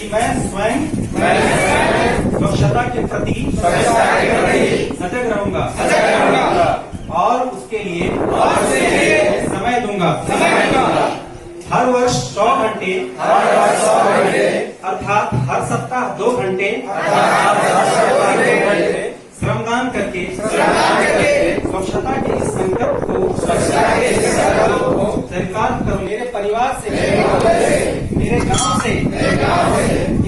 कि मैं स्वयं स्वच्छता के प्रति सजग रहूंगा और उसके लिए समय दूंगा। हर वर्ष 100 घंटे अर्थात हर सप्ताह 2 घंटे श्रमदान करके स्वच्छता के इस संकल्प को चरितार्थ करूं। मेरे परिवार से, मेरे गांव से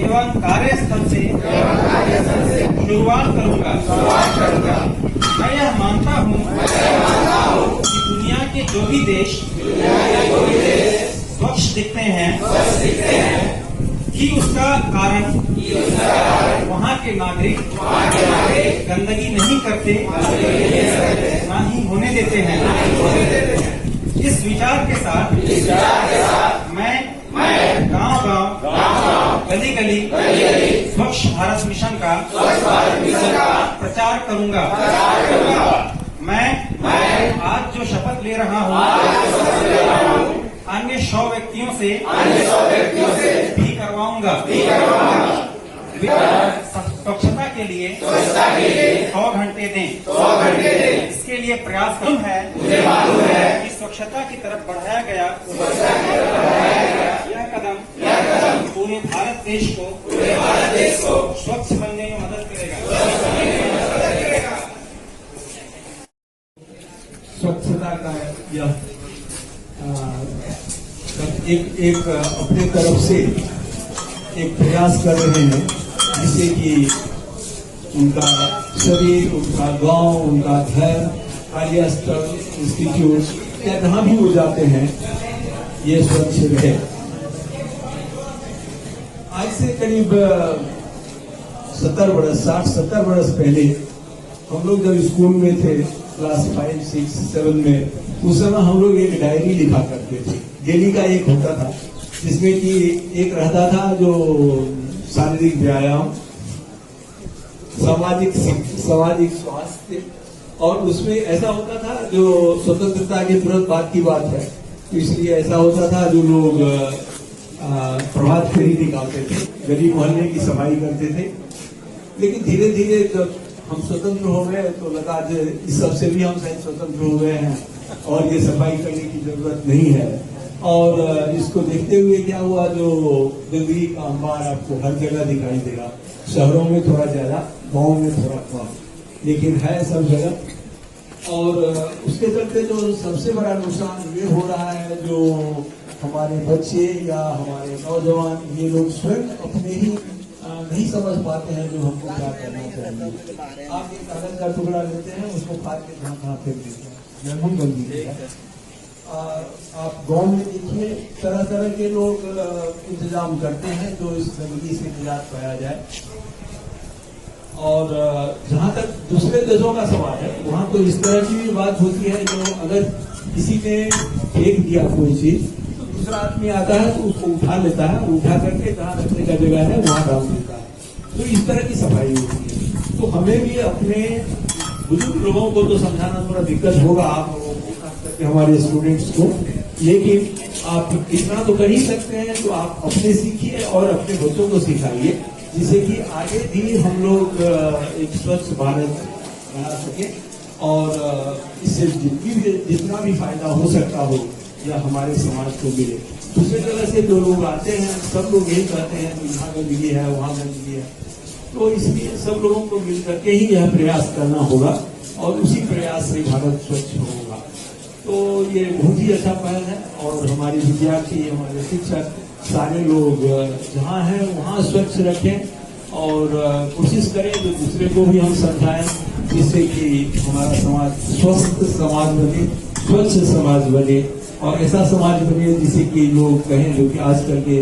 एवं कार्यस्थल से शुरुआत करूंगा। मैं यह मानता हूं कि दुनिया के जो भी देश स्वच्छ दिखते हैं कि उसका कारण वहाँ के नागरिक गंदगी नहीं करते, ना ही होने देते हैं। इस विचार के साथ मैं गांव-गांव, गली-गली स्वच्छ भारत मिशन का प्रचार करूंगा। मैं आज जो शपथ ले रहा हूँ अन्य 100 व्यक्तियों से भी करवाऊंगा। स्वच्छता के लिए 100 घंटे दें। इसके लिए प्रयास कम है कि स्वच्छता की तरफ बढ़ाया गया यह कदम पूरे भारत देश को स्वच्छ बनने में मदद करेगा। स्वच्छता का यह एक अपने तरफ से एक प्रयास कर रहे हैं जिससे कि उनका शरीर, उनका गांव, उनका घर, कार्यस्थल, इंस्टीट्यूट या जहां भी वो जाते हैं ये स्वच्छ रहे। आज से करीब 60-70 वर्ष पहले हम लोग जब स्कूल में थे, क्लास 5, 6, 7 में, उस समय हम लोग एक डायरी लिखा करते थे। डेली का एक होता था जिसमें कि एक रहता था जो शारीरिक व्यायाम, सामाजिक स्वास्थ्य, और उसमें ऐसा होता था जो स्वतंत्रता के तुरंत बाद की बात है, तो इसलिए ऐसा होता था जो लोग प्रभात फेरी निकालते थे, गली मोहल्ले की सफाई करते थे। लेकिन धीरे धीरे जब हम स्वतंत्र हो गए तो लगा इस सबसे भी हम शायद स्वतंत्र हो गए हैं और ये सफाई करने की जरूरत नहीं है। और इसको देखते हुए क्या हुआ, जो गंदगी का अंबार आपको हर जगह दिखाई देगा, शहरों में थोड़ा ज्यादा, गाँव में थोड़ा कम, लेकिन है सब जगह। और उसके चलते जो सबसे बड़ा नुकसान ये हो रहा है, जो हमारे बच्चे या हमारे नौजवान ये लोग स्वयं अपने ही नहीं समझ पाते हैं जो हमको क्या करना चाहिए। आप एक कागज का टुकड़ा लेते हैं, उसको फाड़ के कहाँ फेंक देते हैं, बहुत गंदगी है। आप गांव में देखिए तरह तरह के लोग इंतजाम करते हैं जो इस गंदगी से निजात पाया जाए। और जहां तक दूसरे देशों का सवाल है, वहां तो इस तरह की भी बात होती है, जो अगर किसी ने फेंक दिया कोई चीज तो दूसरा आदमी आता है तो उसको उठा लेता है, उठा करके जहाँ रखने का जगह है वहां डाल देता है। तो इस तरह की सफाई होती है। तो हमें भी अपने बुजुर्ग लोगों को तो समझाना थोड़ा दिक्कत होगा, आप लोगों को, खास करके हमारे स्टूडेंट्स को, लेकिन आप इतना तो कर ही सकते हैं। तो आप अपने सीखिए और अपने बच्चों को सिखाइए, जिससे कि आगे भी हम लोग एक स्वच्छ भारत बना सके और इससे जितना भी फायदा हो सकता हो या हमारे समाज को मिले। दूसरी तरह से जो लोग आते हैं सब लोग यही कहते हैं कि यहाँ गंदगी है, वहाँ गंदगी है, तो इसलिए सब लोगों को मिल करके ही यह प्रयास करना होगा और उसी प्रयास से भारत स्वच्छ होगा। तो ये बहुत ही अच्छा पहल है और हमारे विद्यार्थी, हमारे शिक्षक, सारे लोग जहाँ हैं वहाँ स्वच्छ रखें और कोशिश करें जो दूसरे को भी हम समझाएं, जिससे कि हमारा समाज स्वस्थ समाज बने, स्वच्छ समाज बने और ऐसा समाज बने जिसे कि लोग कहें जो कि आजकल के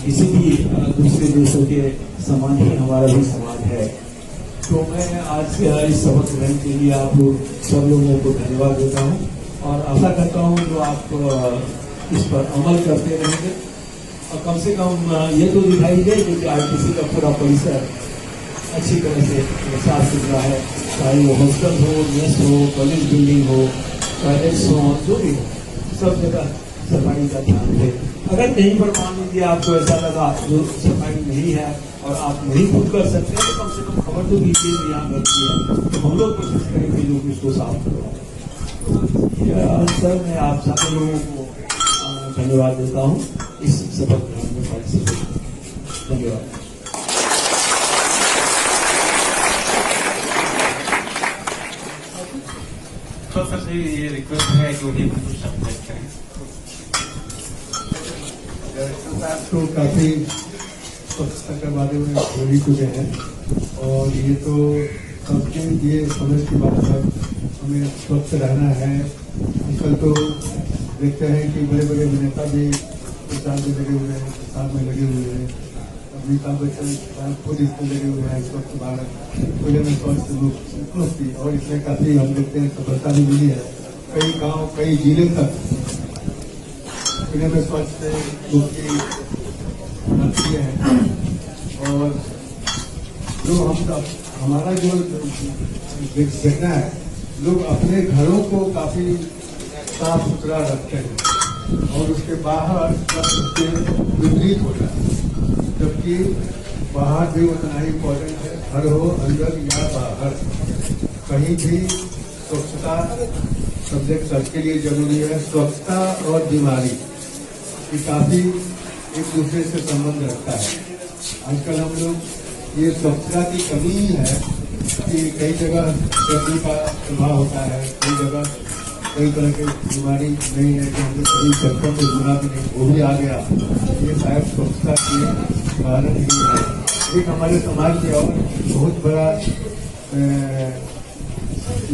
किसी भी दूसरे देशों के समान ही हमारा भी समाज है। तो मैं आज इस सबक ग्रहण के लिए आप लोग सब लोगों को धन्यवाद देता हूँ और आशा करता हूँ जो आप इस पर अमल करते रहेंगे और कम से कम ये तो दिखाई दे कि आईटीसी का पूरा परिसर अच्छी तरह से साफ सुथरा है, चाहे वो हॉस्टल हो, मेस हो, कॉलेज बिल्डिंग हो, टॉयलेट्स हो, जो भी हो, सब जगह सफाई का ध्यान दे। अगर कहीं पर मान लीजिए आपको ऐसा लगा जो सफाई नहीं है और आप नहीं खुद कर सकते हैं, तो कम से कम खबर तो दीजिए कि यहाँ गलती है, तो हम लोग कोशिश करेंगे लोग इसको साफ करवाएं। सर मैं आप सारे लोगों को धन्यवाद देता हूँ इस शपथ ग्रहण में पार्टिसिपेट। धन्यवाद। तो सर से ये रिक्वेस्ट है कि उन्हें कुछ सब्जेक्ट करें। तो काफी स्वच्छता के बारे में बोल ही चुके हैं और ये तो सबके लिए समझ की बात है, हमें स्वच्छ रहना है। आजकल तो देखते हैं कि बड़े बड़े नेता भी प्रचार में लगे हुए हैं, प्रचार में लगे हुए हैं। अमिताभ बच्चन खुद इसमें लगे हुए हैं, स्वच्छ भारत खुले में स्वच्छ मुक्ति, और इसमें काफी हम देखते हैं सफलता भी मिली है। कई गांव कई जिले तक खुले में स्वच्छ मुक्ति किए हैं। और जो हम हमारा जो देखना है, लोग अपने घरों को काफी साफ सुथरा रखते हैं और उसके बाहर उसके विपरीत होता है, जबकि बाहर भी उतना ही इम्पोर्टेंट है। घर हो अंदर या बाहर, कहीं भी स्वच्छता सब्जेक्ट सबके लिए जरूरी है। स्वच्छता और बीमारी ये काफी एक दूसरे से संबंध रखता है। आजकल हम लोग ये स्वच्छता की कमी है कि कई जगह गर्मी का प्रभाव होता है, कई जगह कई तरह की बीमारी नहीं है कि हमने कभी चक्कर को सुना भी नहीं, वो भी आ गया। ये शायद स्वच्छता के कारण ही है। एक हमारे समाज के और बहुत बड़ा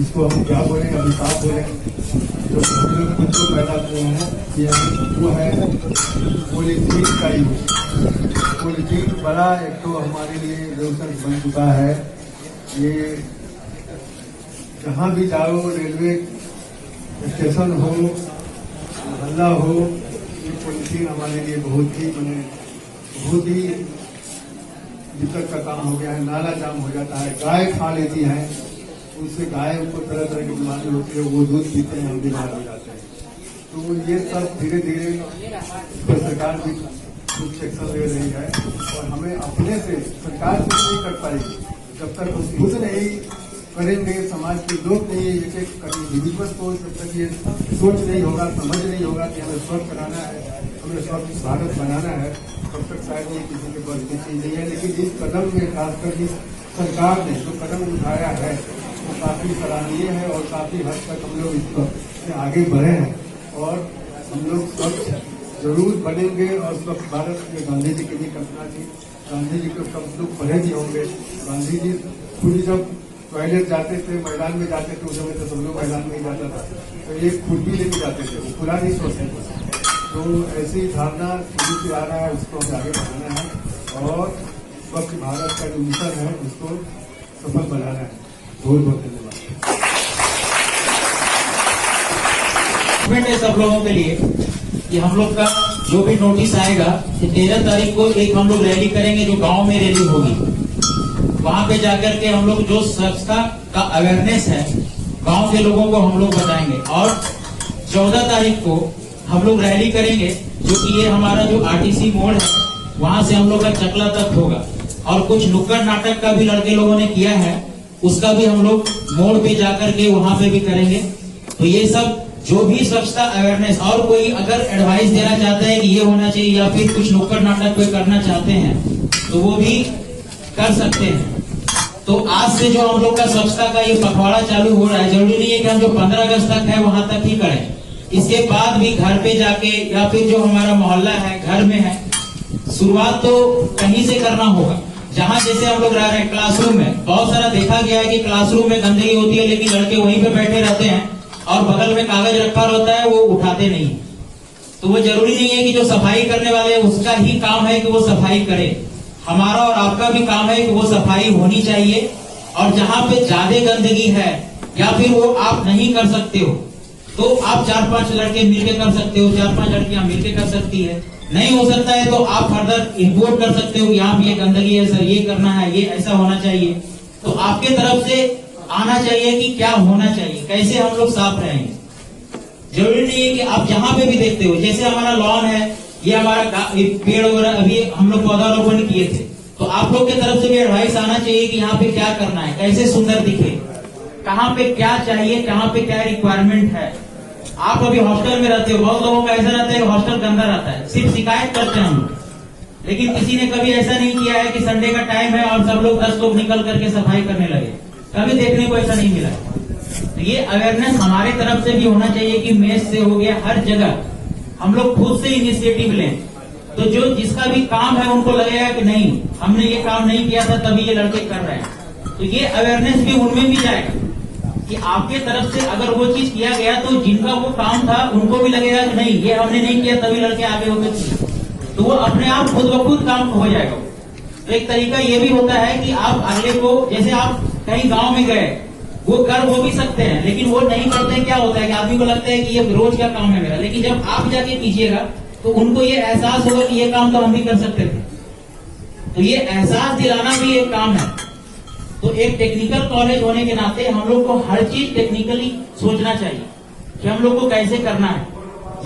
इसको हम क्या बोलें, अभिशाप बोलें, जो हम लोग खुद को पैदा किए हैं, वो है पॉलीथीन का यूज। पॉलीथीन बड़ा एक तो हमारे लिए रोशन बन चुका है। ये जहाँ भी जाओ, रेलवे स्टेशन हो, मोहल्ला हो, ये पॉलीथीन हमारे लिए बहुत ही दिक्कत का काम हो गया है। नाला जाम हो जाता है, गाय खा लेती है, उससे गाय को तरह तरह की बीमारी होती है, वो दूध पीते हैं, हम बीमार हो जाते हैं। तो ये सब धीरे धीरे सरकार भी कुछ एक्शन ले रही है और हमें अपने से, सरकार कुछ नहीं कर पाएगी जब तक हम खुद नहीं करेंगे, समाज के लोग नहीं एक एक इंडिविजुअल को जब तक ये सोच नहीं होगा, समझ नहीं होगा कि हमें स्वच्छ कराना है, हमें स्वच्छ भारत बनाना है, तब तक शायद ये किसी के बस की चीज नहीं है। लेकिन इस कदम में खासकर इस सरकार ने जो कदम उठाया है वो काफी सराहनीय है और काफी हद तक हम लोग इससे आगे बढ़े हैं और हम लोग स्वच्छ जरूर बनेंगे। और स्वच्छ भारत में गांधी जी की भी कल्पना थी, गांधी जी को सब लोग पढ़े भी होंगे। गांधी जी खुद जब टॉयलेट जाते थे, मैदान में जाते थे, उस समय तो सब लोग मैदान में ही जाता था, तो एक खुरपी लेके जाते थे, वो खुला नहीं सोचते थे। तो ऐसी धारणा शुरू से आ रहा है, उसको हमें आगे बढ़ाना है और स्वच्छ भारत का जो मिशन है उसको सफल बनाना है। बहुत बहुत धन्यवाद। सब लोगों के लिए कि हम लोग का जो भी नोटिस आएगा कि 13 तारीख को एक हम लोग रैली करेंगे, जो गांव में रैली होगी, वहां पे जाकर के हम लोग जो स्वच्छता का अवेयरनेस है गांव के लोगों को हम लोग बताएंगे। और 14 तारीख को हम लोग रैली करेंगे, जो कि ये हमारा जो आरटीसी मोड़ है वहां से हम लोग का चकला तक होगा। और कुछ नुक्कड़ नाटक का भी लड़के लोगों ने किया है, उसका भी हम लोग मोड़ पे जाकर के वहां पे भी करेंगे। तो ये सब जो भी स्वच्छता अवेयरनेस, और कोई अगर एडवाइस देना चाहता है कि ये होना चाहिए या फिर कुछ नुक्कड़ नाटक कोई करना चाहते हैं तो वो भी कर सकते हैं। तो आज से जो हम लोग का स्वच्छता का ये पखवाड़ा चालू हो रहा है, जरूरी नहीं है कि हम जो 15 अगस्त तक है वहां तक ही करें, इसके बाद भी घर पे जाके या फिर जो हमारा मोहल्ला है, घर में है, शुरुआत तो कहीं से करना होगा। जहां जैसे हम लोग रह रहे हैं क्लासरूम में, बहुत सारा देखा गया है कि क्लासरूम में गंदगी होती है लेकिन लड़के वहीं पे बैठे रहते हैं और बगल में कागज रखा रहता है, वो उठाते नहीं। तो वो जरूरी नहीं है कि जो सफाई करने वाले हैं उसका ही काम है कि वो सफाई करे, हमारा और आपका भी काम है कि वो सफाई होनी चाहिए। और जहां पे ज्यादा गंदगी है या फिर वो आप नहीं कर सकते हो तो आप 4-5 लड़के मिलके कर सकते हो, 4-5 लड़कियां मिलके कर सकती है। नहीं हो सकता है तो आप फर्दर इम्पोर्ट कर सकते हो कि यहाँ पे ये गंदगी है सर, ये करना है, ये ऐसा होना चाहिए। तो आपके तरफ से आना चाहिए कि क्या होना चाहिए, कैसे हम लोग साफ रहेंगे। जरूरी नहीं है कि आप जहां पे भी देखते हो, जैसे हमारा लॉन है ये हमारा पेड़ वगैरह अभी हम लोग पौधारोपण किए थे। तो आप लोग की तरफ से भी एडवाइस आना चाहिए कि यहाँ पे क्या करना है, कैसे सुंदर दिखे, कहाँ पे क्या चाहिए, कहाँ पे क्या रिक्वायरमेंट है। आप अभी हॉस्टल में रहते हो, बहुत लोगों का ऐसा रहता है कि हॉस्टल गंदा रहता है, सिर्फ शिकायत करते हैं हम लोग, लेकिन किसी ने कभी ऐसा नहीं किया है कि संडे का टाइम है और सब लोग 10 लोग निकल करके सफाई करने लगे, कभी देखने को ऐसा नहीं मिला। तो ये अवेयरनेस हमारे तरफ से भी होना चाहिए कि मेस से हो गया, हर जगह हम लोग खुद से इनिशिएटिव लें। तो जो जिसका भी काम है उनको लगेगा कि नहीं, हमने ये काम नहीं किया था तभी ये लड़के कर रहे हैं। तो ये अवेयरनेस भी उनमें भी जाएगा कि आपके तरफ से अगर वो चीज किया गया तो जिनका वो काम था उनको भी लगेगा कि नहीं, ये हमने नहीं किया तभी लड़के आगे होकर किए, तो वो अपने आप खुद ब खुद काम हो जाएगा। तो एक तरीका ये भी होता है कि आप अगले को, जैसे आप कहीं गांव में गए, वो कर वो भी सकते हैं लेकिन वो नहीं करते, क्या होता है कि आदमी को लगता है कि ये रोज का काम है मेरा, लेकिन जब आप जाके कीजिएगा तो उनको ये एहसास होगा कि ये काम तो हम भी कर सकते थे। तो ये एहसास दिलाना भी एक काम है। तो एक टेक्निकल कॉलेज होने के नाते हम लोग को हर चीज टेक्निकली सोचना चाहिए कि हम लोग को कैसे करना है।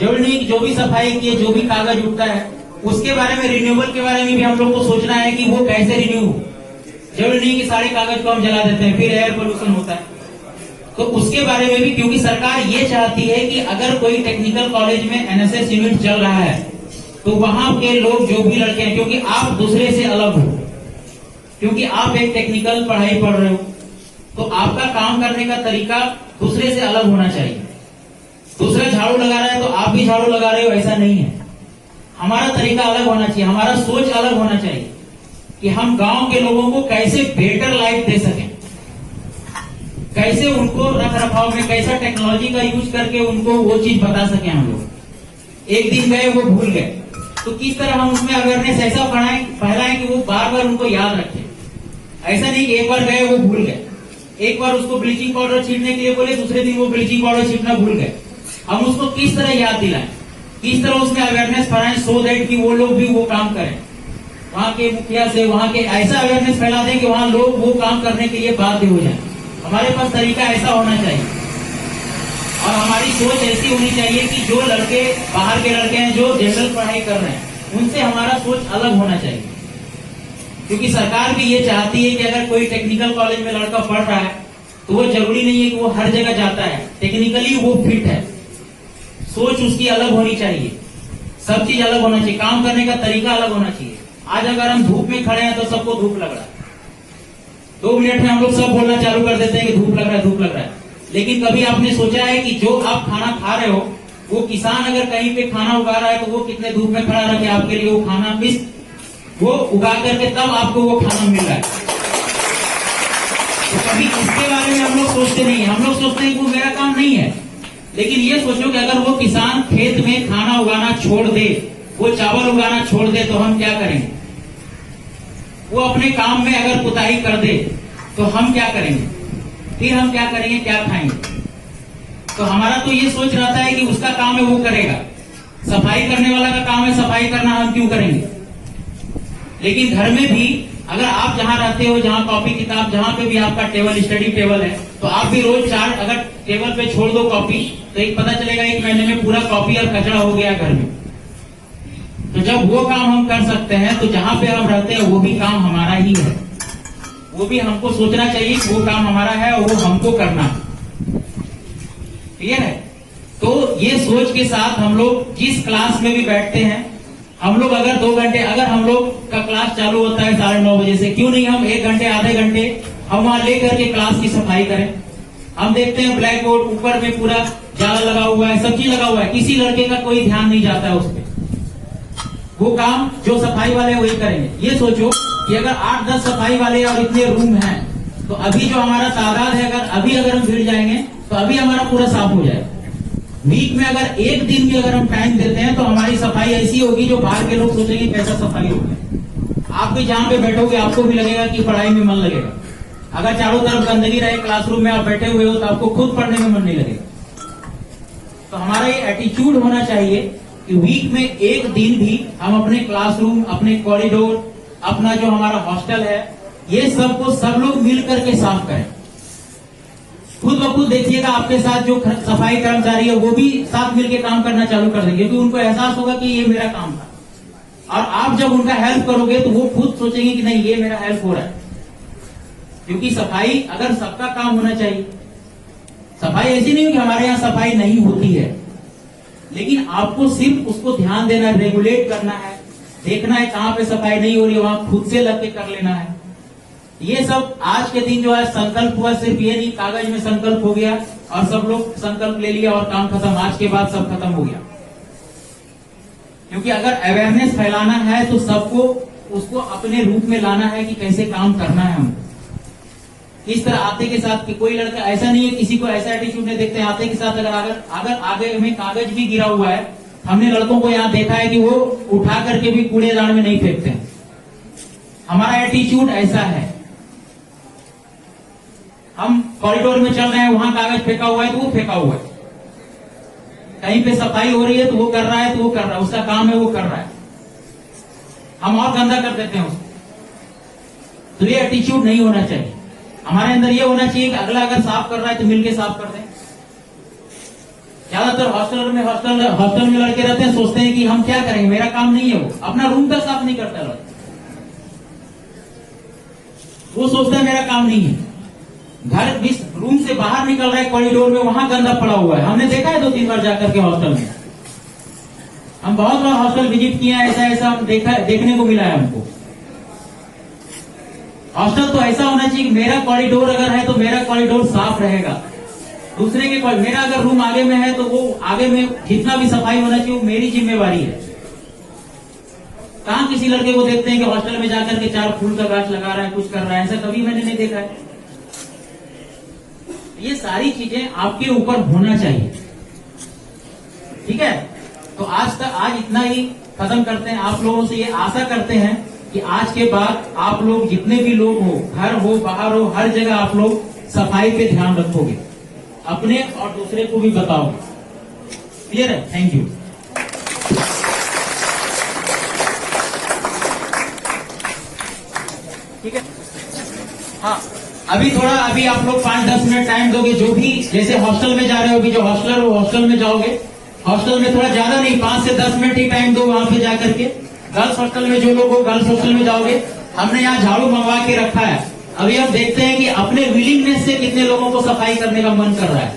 जरूरी नहीं कि जो भी सफाई की, जो भी कागज उठता है उसके बारे में, रिन्यूएबल के बारे में भी हम लोग को सोचना है कि वो कैसे रिन्यू हो। जरूरी नहीं कि सारे कागज को हम जला देते हैं, फिर एयर पोल्यूशन होता है। तो उसके बारे में भी, क्योंकि सरकार ये चाहती है कि अगर कोई टेक्निकल कॉलेज में एनएसएस यूनिट चल रहा है तो वहां के लोग जो भी लड़के हैं, क्योंकि आप दूसरे से अलग हो, क्योंकि आप एक टेक्निकल पढ़ाई पढ़ रहे हो, तो आपका काम करने का तरीका दूसरे से अलग होना चाहिए। दूसरा झाड़ू लगा रहा है तो आप भी झाड़ू लगा रहे हो, ऐसा नहीं है। हमारा तरीका अलग होना चाहिए, हमारा सोच अलग होना चाहिए कि हम गांव के लोगों को कैसे बेटर लाइफ दे सकें, कैसे उनको रख रखाव में कैसा टेक्नोलॉजी का यूज करके उनको वो चीज बता सके। हम लोग एक दिन गए वो भूल गए, तो किस तरह हम उसमें अवेयरनेस ऐसा फैलाएं कि वो बार बार उनको याद रखें। ऐसा नहीं कि एक बार गए वो भूल गए, एक बार उसको ब्लीचिंग पाउडर छीटने के लिए बोले, दूसरे दिन वो ब्लीचिंग पाउडर छीटना भूल गए। हम उसको किस तरह याद दिलाएं, किस तरह उसमें अवेयरनेस फैलाएं, सो दैट कि वो लोग भी वो काम करें। वहाँ के मुखिया से, वहाँ के ऐसा अवेयरनेस फैला दें कि वहाँ लोग वो काम करने के लिए बाध्य हो जाए। हमारे पास तरीका ऐसा होना चाहिए और हमारी सोच ऐसी होनी चाहिए कि जो लड़के बाहर के लड़के हैं, जो जनरल पढ़ाई कर रहे हैं, उनसे हमारा सोच अलग होना चाहिए। क्योंकि सरकार भी ये चाहती है कि अगर कोई टेक्निकल कॉलेज में लड़का पढ़ रहा है तो वो जरूरी नहीं है कि वो हर जगह जाता है, टेक्निकली वो फिट है। सोच उसकी अलग होनी चाहिए, सब चीज अलग होना चाहिए, काम करने का तरीका अलग होना चाहिए। आज अगर हम धूप में खड़े हैं तो सबको धूप लग रहा है, 2 मिनट में हम लोग सब बोलना चालू कर देते हैं कि धूप लग रहा है, धूप लग रहा है। लेकिन कभी आपने सोचा है कि जो आप खाना खा रहे हो, वो किसान अगर कहीं पे खाना उगा रहा है तो वो कितने धूप में खड़ा रह के आपके लिए वो खाना वो उगा करके तब आपको वो खाना मिल रहा है। तो कभी इसके बारे में हम लोग सोचते नहीं है, हम लोग सोचते हैं कि वो मेरा काम नहीं है। लेकिन ये सोचो कि अगर वो किसान खेत में खाना उगाना छोड़ दे, वो चावल उगाना छोड़ दे, तो हम क्या करेंगे? वो अपने काम में अगर कुताही कर दे तो हम क्या करेंगे? फिर हम क्या करेंगे, क्या खाएंगे? तो हमारा तो ये सोच रहता है कि उसका काम है वो करेगा, सफाई करने वाला का काम है सफाई करना, हम क्यों करेंगे? लेकिन घर में भी अगर आप जहां रहते हो, जहां कॉपी किताब, जहां पे भी आपका टेबल, स्टडी टेबल है, तो आप भी रोज 4 अगर टेबल पे छोड़ दो कॉपी, तो एक पता चलेगा 1 महीने में पूरा कॉपी और कचरा हो गया घर में। तो जब वो काम हम कर सकते हैं तो जहां पे हम रहते हैं वो भी काम हमारा ही है, वो भी हमको सोचना चाहिए कि वो काम हमारा है और वो हमको करना है। क्लियर है? तो ये सोच के साथ हम लोग जिस क्लास में भी बैठते हैं, हम लोग अगर 2 घंटे, अगर हम लोग का क्लास चालू होता है 9:30 बजे से, क्यों नहीं हम 1 घंटे आधे घंटे हम वहां लेकर के क्लास की सफाई करें। हम देखते हैं ब्लैक बोर्ड ऊपर में पूरा जाला लगा हुआ है, सब चीज लगा हुआ है, किसी लड़के का कोई ध्यान नहीं जाता है उस पर। वो काम जो सफाई वाले वही करेंगे। ये सोचो कि अगर 8-10 सफाई वाले और इतने रूम हैं, तो अभी जो हमारा तादाद है, अगर हम भिड़ जाएंगे तो अभी हमारा पूरा साफ हो जाएगा। वीक में अगर 1 दिन भी अगर हम टाइम देते हैं तो हमारी सफाई ऐसी होगी जो बाहर के लोग सोचेंगे कैसा सफाई होगी। आप भी जहां पे बैठोगे आपको भी लगेगा कि पढ़ाई में मन लगेगा। अगर चारों तरफ गंदगी रहे, क्लासरूम में आप बैठे हुए हो, तो आपको खुद पढ़ने में मन नहीं लगेगा। तो हमारा ये एटीट्यूड होना चाहिए कि वीक में 1 दिन भी हम अपने क्लासरूम, अपने कॉरिडोर, अपना जो हमारा हॉस्टल है, ये सबको सब लोग मिल करके साफ करें। खुद ब खुद देखिएगा आपके साथ जो सफाई कर्मचारी है वो भी साथ मिलकर काम करना चालू कर देंगे, क्योंकि उनको एहसास होगा कि ये मेरा काम था। और आप जब उनका हेल्प करोगे तो वो खुद सोचेंगे कि नहीं, ये मेरा हेल्प हो रहा है। क्योंकि सफाई अगर सबका काम होना चाहिए, सफाई ऐसी नहीं हो कि हमारे यहाँ सफाई नहीं होती है, लेकिन आपको सिर्फ उसको ध्यान देना है, रेगुलेट करना है, देखना है कहां पे सफाई नहीं हो रही है, वहां खुद से लग के कर लेना है। ये सब आज के दिन जो है संकल्प हुआ, सिर्फ ये नहीं कागज में संकल्प हो गया और सब लोग संकल्प ले लिया और काम खत्म, आज के बाद सब खत्म हो गया। क्योंकि अगर अवेयरनेस फैलाना है तो सबको उसको अपने रूप में लाना है कि कैसे काम करना है हमको। इस तरह आते के साथ कि कोई लड़का ऐसा नहीं है, किसी को ऐसा एटीट्यूड नहीं देखते हैं, आते के साथ अगर आगे में कागज भी गिरा हुआ है, हमने लड़कों को यहाँ देखा है कि वो उठा करके भी कूड़ेदान में नहीं फेंकते हैं। हमारा एटीट्यूड ऐसा है। हम कॉरिडोर में चल रहे हैं, वहां कागज फेंका हुआ है तो वो फेंका हुआ है, कहीं पे सफाई हो रही है तो वो कर रहा है तो वो कर रहा है, उसका काम है वो कर रहा है, हम और गंदा कर देते हैं उसको। तो ये एटीट्यूड नहीं होना चाहिए। हमारे अंदर ये होना चाहिए कि अगला अगर साफ कर रहा है तो मिलके साफ कर दें। ज्यादातर हॉस्टल में लड़के रहते हैं, सोचते हैं कि हम क्या करेंगे, मेरा काम नहीं है, वो अपना रूम तक साफ नहीं करता लड़का, वो सोचता है मेरा काम नहीं है। घर इस रूम से बाहर निकल रहा है कॉरिडोर में, वहां गंदा पड़ा हुआ है। हमने देखा है 2-3 बार जाकर के हॉस्टल में, हम बहुत बार हॉस्टल विजिट किया है, ऐसा हम देखने को मिला है हमको। हॉस्टल तो ऐसा होना चाहिए कि मेरा कॉरिडोर अगर है तो मेरा कॉरिडोर साफ रहेगा, दूसरे के मेरा अगर रूम आगे में है तो वो आगे में जितना भी सफाई होना चाहिए वो मेरी जिम्मेवारी है। कहां किसी लड़के को देखते हैं कि हॉस्टल में जाकर के 4 फूल का गाछ लगा रहा है, कुछ कर रहा है, ऐसा कभी मैंने नहीं देखा है। ये सारी चीजें आपके ऊपर होना चाहिए, ठीक है। तो आज इतना ही खत्म करते हैं। आप लोगों से ये आशा करते हैं कि आज के बाद आप लोग जितने भी लोग हो, घर हो बाहर हो, हर जगह आप लोग सफाई पे ध्यान रखोगे, अपने और दूसरे को भी बताओगे। क्लियर है? Thank you. ठीक है, हाँ अभी आप लोग 5-10 मिनट टाइम दोगे, जो भी जैसे हॉस्टल में जा रहे हो, अभी जो हॉस्टलर हो हॉस्टल में जाओगे, हॉस्टल में थोड़ा ज्यादा नहीं 5 से 10 मिनट ही टाइम दो वहां पे जाकर के। गर्ल्स हॉस्टल में जो लोग हो गर्ल्स हॉस्टल में जाओगे, हमने यहाँ झाड़ू मंगवा के रखा है, अभी हम देखते हैं कि अपने विलिंगनेस से कितने लोगों को सफाई करने का मन कर रहा है।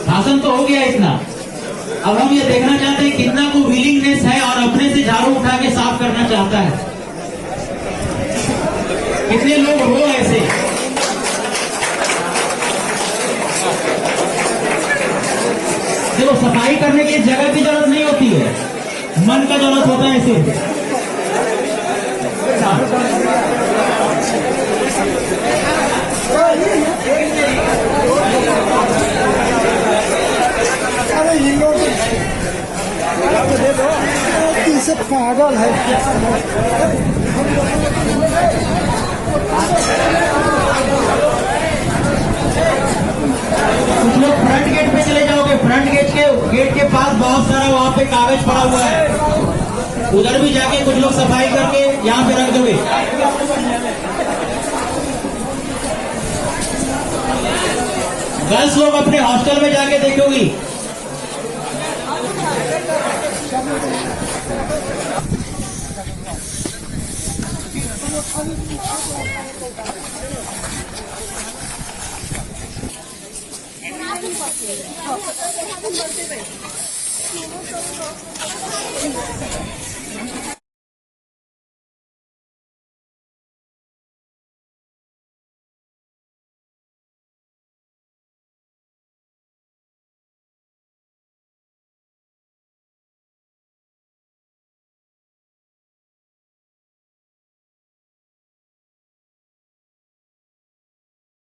भाषण तो हो गया इतना, अब हम ये देखना चाहते हैं कितना को विलिंगनेस है और अपने से झाड़ू उठा के साफ करना चाहता है। कितने लोग हो ऐसे? देखो सफाई करने की जगह की जरूरत नहीं होती है, मन का जरूरत होता है सिर्फ। अरे ये लोग इसे पागल है। कुछ लोग फ्रंट गेट पे चले जाओगे, फ्रंट गेट के पास बहुत सारा वहां पे कागज पड़ा हुआ है, उधर भी जाके कुछ लोग सफाई करके यहाँ पे रख दोगे। गर्ल्स लोग अपने हॉस्टल में जाके देखोगी, Gracias.